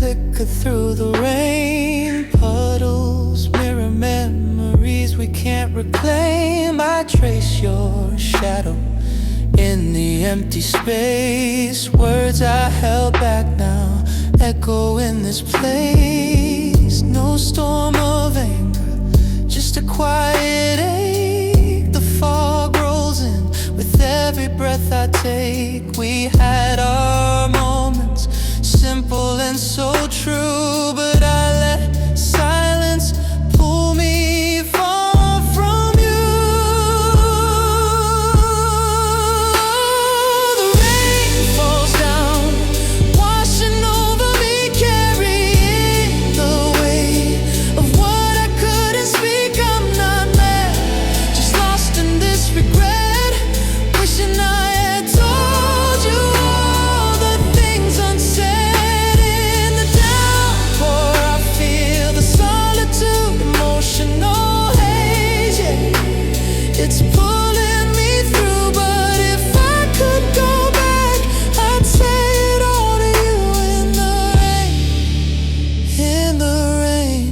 flicker through the rain. Puddles mirror memories we can't reclaim. I trace your shadow in the empty space. Words I held back now echo in this place. No storm of anger, just a quiet ache. The fog rolls in with every breath I take. We had our moments, simple and so true, but I let silence pull me far from you. The rain falls down, washing over me, carrying the weight of what I couldn't speak. I'm not mad, just lost in this regret, wishing I had told you all the things unsaid. In the downpour I feel the solitude, emotional haze, yeah. It's pulling me through, but if I could go back, I'd say it all to you in the rain,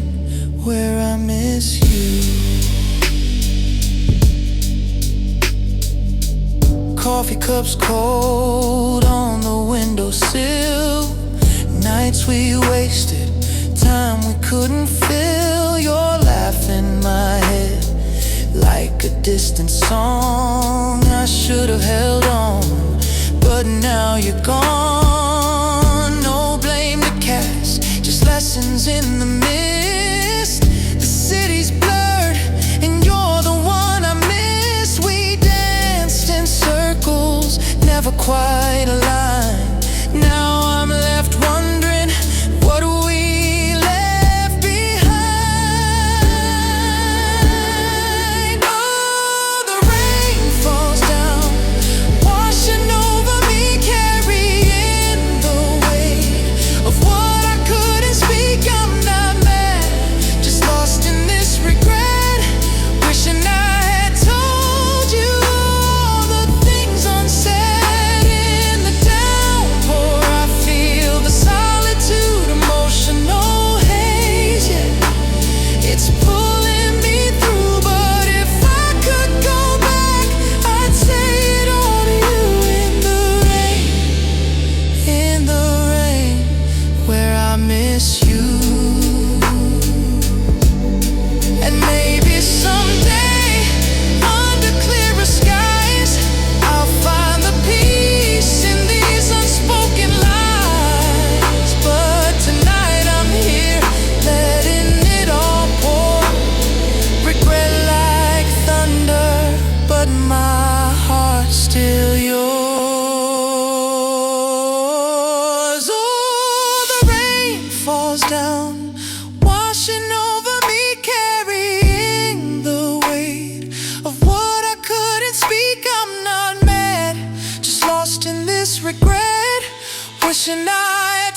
where I miss you. Coffee cups cold on the windowsill. Nights we wasted, time we couldn't fill. Your laugh in my head, like a distant song. I should have held on, but now you're gone. No blame to cast, just lessons in the mist. The city's blurred, and you're the one I miss. We danced in circles, never quite aligned. Now I'm left wondering, what we left behind. Oh, the rain falls down, washing over me, carrying the weight of what I couldn't speak. I'm not mad, just lost in this regret, wishing I had told you all the things unsaid. In the downpour I feel the solitude, emotional haze, yeah. It's pulling me through, but if I could go back, I'd say it all to you in the rain, where I miss you. And maybe someday, under clearer skies, I'll find the peace in these unspoken lies. But tonight I'm here, letting it all pour. Regret like thunder, but my heart's still yours. Oh, the rain falls down, washing over me, carrying the weight of what I couldn't speak. I'm not mad, just lost in this regret, wishing I